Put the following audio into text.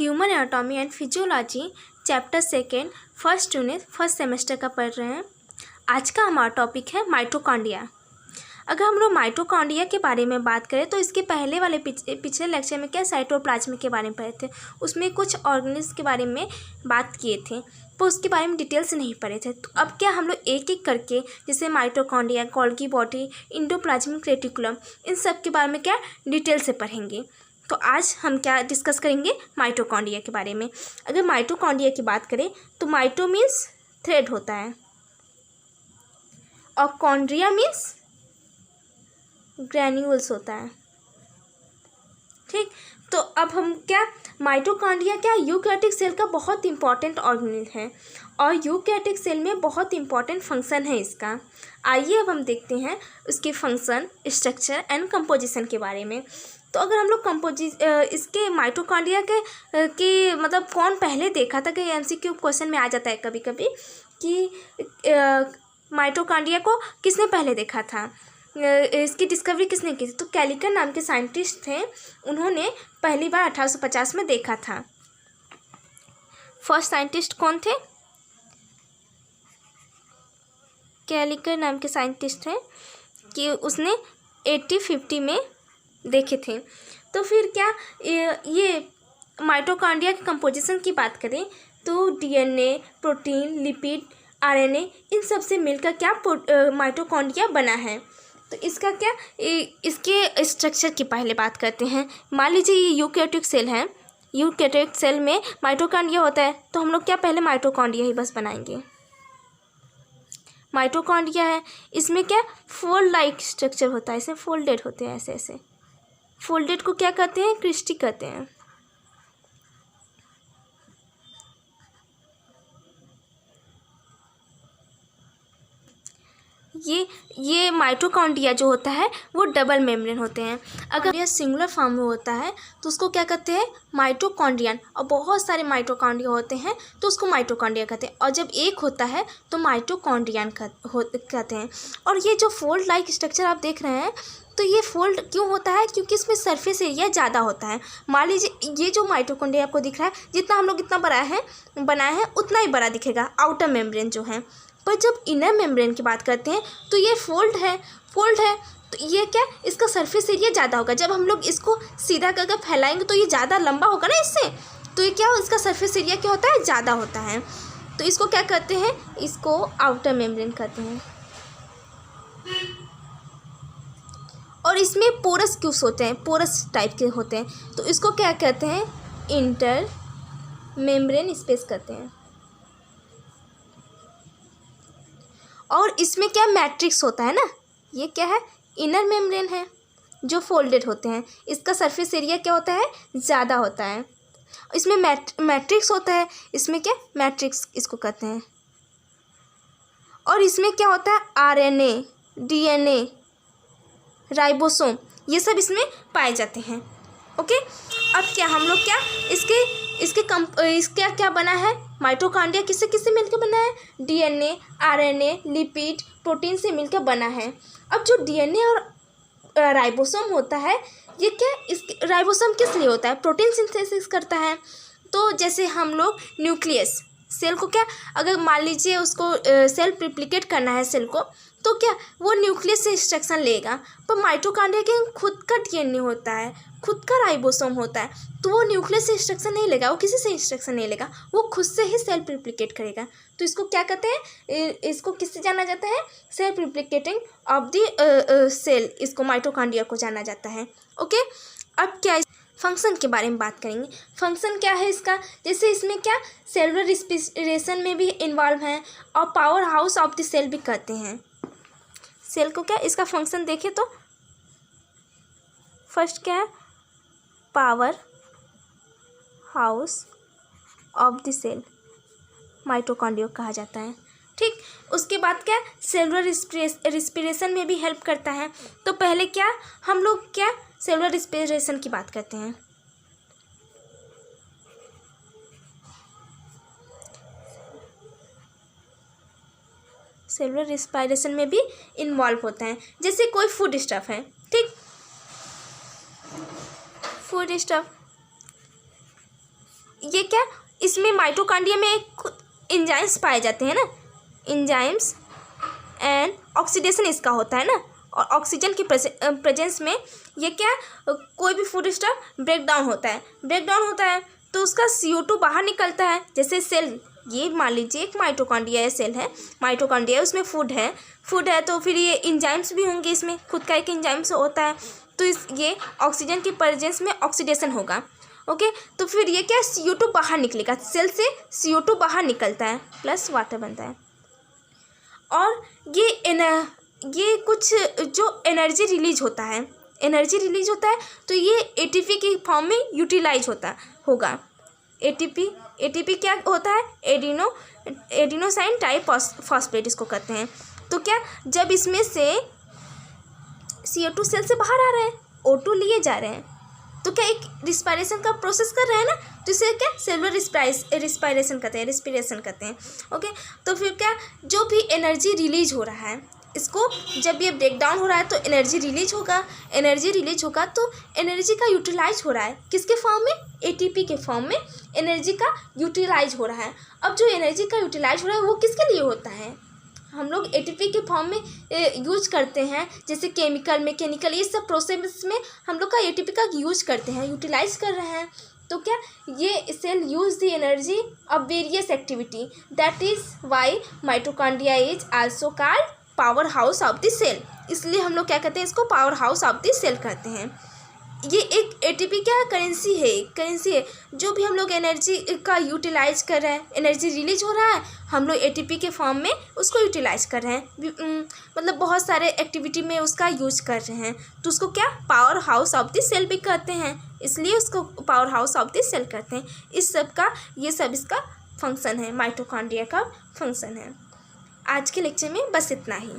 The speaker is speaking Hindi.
Human anatomy and physiology chapter second first unit first semester का पढ़ रहे हैं। आज का हमारा टॉपिक है माइटोकॉन्ड्रिया। अगर हम लोग माइटोकॉन्ड्रिया के बारे में बात करें तो इसके पहले वाले पिछले लेक्चर में क्या साइटोप्लाज्म के बारे में पढ़े थे, उसमें कुछ ऑर्गेनिज्म के बारे में बात किए थे, तो उसके बारे में डिटेल से नहीं पढ़े थे। तो अब क्या हम लोग एक एक करके जैसे mitochondria, Golgi body, endoplasmic reticulum, इन सब के बारे में क्या डिटेल से पढ़ेंगे। तो आज हम क्या डिस्कस करेंगे माइटोकॉन्ड्रिया के बारे में। अगर माइटोकॉन्ड्रिया की बात करें तो माइटो मीन्स थ्रेड होता है और कॉन्ड्रिया मीन्स ग्रैन्यूल्स होता है। ठीक, तो अब हम क्या माइटोकॉन्ड्रिया क्या यूकैरियोटिक सेल का बहुत इंपॉर्टेंट ऑर्गेनेल है और यूकैरियोटिक सेल में बहुत इंपॉर्टेंट फंक्शन है इसका। आइए अब हम देखते हैं उसके फंक्शन, स्ट्रक्चर एंड कंपोजिशन के बारे में। तो अगर हम लोग इसके माइटोकॉन्ड्रिया के मतलब कौन पहले देखा था, कि एमसीक्यू क्वेश्चन में आ जाता है कभी कभी कि माइटोकॉन्ड्रिया को किसने पहले देखा था, इसकी डिस्कवरी किसने की थी। तो कैलिकर नाम के साइंटिस्ट थे, उन्होंने पहली बार 1850 में देखा था। फर्स्ट साइंटिस्ट कौन थे? कैलिकर नाम के साइंटिस्ट थे कि उसने 1850 में देखे थे। तो फिर क्या ये माइटोकॉन्ड्रिया के कंपोजिशन की बात करें तो डीएनए, प्रोटीन, लिपिड, आरएनए, इन सब से मिलकर क्या माइटोकॉन्ड्रिया बना है। तो इसका क्या इसके स्ट्रक्चर की पहले बात करते हैं। मान लीजिए ये यूकैरियोटिक सेल है, यूकैरियोटिक सेल में माइटोकॉन्ड्रिया होता है, तो हम लोग क्या पहले माइटोकॉन्ड्रिया ही बस बनाएंगे। माइटोकॉन्ड्रिया है, इसमें क्या फोल्ड लाइक स्ट्रक्चर होता है, इसमें फोल्डेड होते हैं ऐसे ऐसे। फोल्डेड को क्या कहते हैं? क्रिस्टी कहते हैं। ये माइटोकॉन्ड्रिया जो होता है वो डबल मेम्ब्रेन होते हैं। अगर यह सिंगुलर फॉर्म में होता है तो उसको क्या कहते हैं? माइटोकॉन्ड्रियन। और बहुत सारे माइटोकॉन्ड्रिया होते हैं तो उसको माइटोकॉन्ड्रिया कहते हैं। और जब एक होता है तो माइटोकॉन्ड्रियन कहते हैं। और ये जो फोल्ड लाइक स्ट्रक्चर आप देख रहे हैं, तो ये फोल्ड क्यों होता है? क्योंकि इसमें सरफेस एरिया ज़्यादा होता है। मान लीजिए ये जो माइटोकॉन्ड्रिया आपको दिख रहा है, जितना हम लोग इतना बनाए हैं उतना ही बड़ा दिखेगा आउटर मेम्ब्रेन जो है। पर जब इनर मेम्ब्रेन की बात करते हैं तो ये फोल्ड है तो ये क्या इसका सरफेस एरिया ज़्यादा होगा। जब हम लोग इसको सीधा करके फैलाएंगे तो ये ज़्यादा लंबा होगा ना इससे, तो ये क्या इसका सरफेस एरिया क्या होता है? ज़्यादा होता है। तो इसको क्या कहते हैं? इसको आउटर मेम्ब्रेन कहते हैं। और इसमें पोरस क्यूब्स होते हैं, पोरस टाइप के होते हैं, तो इसको क्या कहते हैं? इंटर मेम्ब्रेन स्पेस कहते हैं। और इसमें क्या मैट्रिक्स होता है ना, ये क्या है? इनर मेम्ब्रेन है जो फोल्डेड होते हैं, इसका सरफेस एरिया क्या होता है? ज़्यादा होता है। इसमें मैट्रिक्स होता है, इसमें क्या मैट्रिक्स इसको कहते हैं। और इसमें क्या होता है? आरएनए, डीएनए, राइबोसोम, ये सब इसमें पाए जाते हैं। ओके, अब क्या हम लोग क्या इसका क्या बना है? माइटोकॉन्ड्रिया किससे किससे मिलकर बना है? डीएनए, आरएनए, लिपिड, प्रोटीन से मिलकर बना है। अब जो डीएनए और राइबोसोम होता है, ये क्या राइबोसोम किस लिए होता है? प्रोटीन सिंथेसिस करता है। तो जैसे हम लोग न्यूक्लियस सेल को क्या, अगर मान लीजिए उसको सेल रिप्लिकेट करना है सेल को, तो क्या वो न्यूक्लियस से इंस्ट्रक्शन लेगा। पर माइटोकॉन्ड्रिया के खुद का डीएनए होता है, खुद का राइबोसोम होता है, तो वो न्यूक्लियस से इंस्ट्रक्शन नहीं लेगा, वो किसी से इंस्ट्रक्शन नहीं लेगा, वो खुद से ही सेल्फ रिप्लिकेट करेगा। तो इसको क्या कहते हैं? इसको किससे जाना जाता है? Self replicating of the cell, इसको माइटोकॉन्ड्रिया को जाना जाता है। ओके, अब क्या फंक्शन के बारे में बात करेंगे। फंक्शन क्या है इसका? जैसे इसमें क्या सेलुलर रेस्पिरेशन में भी इन्वॉल्व है और power house of the cell भी कहते हैं सेल को। क्या इसका फंक्शन देखें तो फर्स्ट क्या है? Power house of the cell mitochondria कहा जाता है। ठीक, उसके बाद क्या सेलुलर रिस्पिरेशन में भी हेल्प करता है। तो पहले क्या हम लोग क्या सेलुलर रिस्पिरेशन की बात करते हैं। सेलुलर रिस्पिरेशन में भी इन्वॉल्व होता है। जैसे कोई फूड स्टफ है, ठीक, फूड स्टफ ये क्या, इसमें माइटोकॉन्ड्रिया में खुद एंजाइम्स पाए जाते हैं ना, एंजाइम्स एंड ऑक्सीडेशन इसका होता है ना, और ऑक्सीजन की प्रेजेंस में ये क्या, कोई भी फूड स्टफ ब्रेक डाउन होता है तो उसका CO2 बाहर निकलता है। जैसे सेल, ये मान लीजिए एक माइटोकॉन्ड्रिया सेल है, माइटोकॉन्ड्रिया उसमें फूड है तो फिर ये एंजाइम्स भी होंगे, इसमें खुद का एक एंजाइम्स होता है, तो ये ऑक्सीजन की प्रेजेंस में ऑक्सीडेशन होगा। ओके, तो फिर ये क्या, CO2 बाहर निकलेगा, सेल से CO2 बाहर निकलता है प्लस वाटर बनता है। और ये कुछ जो एनर्जी रिलीज होता है तो ये ATP के फॉर्म में यूटिलाइज होगा। ATP क्या होता है, एडिनोसाइन ट्राइफॉस्फेट इसको कहते हैं। तो क्या, जब इसमें से CO2 सेल से बाहर आ रहा है, O2 लिए जा रहे हैं, तो क्या एक रिस्पायरेशन का प्रोसेस कर रहे हैं ना, तो इसे क्या सेलुलर रिस्पायरेशन कहते हैं। ओके, तो फिर क्या, जो भी एनर्जी रिलीज हो रहा है, इसको जब ये ब्रेक डाउन हो रहा है तो एनर्जी रिलीज होगा तो एनर्जी का यूटिलाइज हो रहा है, किसके फॉर्म में, ATP के फॉर्म में एनर्जी का यूटिलाइज हो रहा है। अब जो एनर्जी का यूटिलाइज हो रहा है वो किसके लिए होता है, हम लोग ATP के फॉर्म में यूज करते हैं, जैसे मैकेनिकल ये सब प्रोसेस में हम लोग का ATP का यूज करते हैं, यूटिलाइज कर रहे हैं। तो क्या, ये cell use the energy of various activity, that is why mitochondria is also called power house of the cell. इसलिए हम लोग क्या कहते हैं, इसको power house of the cell कहते हैं। ये एक ATP क्या है, करेंसी है। जो भी हम लोग एनर्जी का यूटिलाइज कर रहे हैं, एनर्जी रिलीज हो रहा है, हम लोग ATP के फॉर्म में उसको यूटिलाइज कर रहे हैं, मतलब बहुत सारे एक्टिविटी में उसका यूज कर रहे हैं, तो उसको क्या, power house of the cell भी कहते हैं, इसलिए उसको power house of the cell कहते हैं। ये सब इसका फंक्शन है, माइटोकॉन्ड्रिया का फंक्शन है। आज के लेक्चर में बस इतना ही।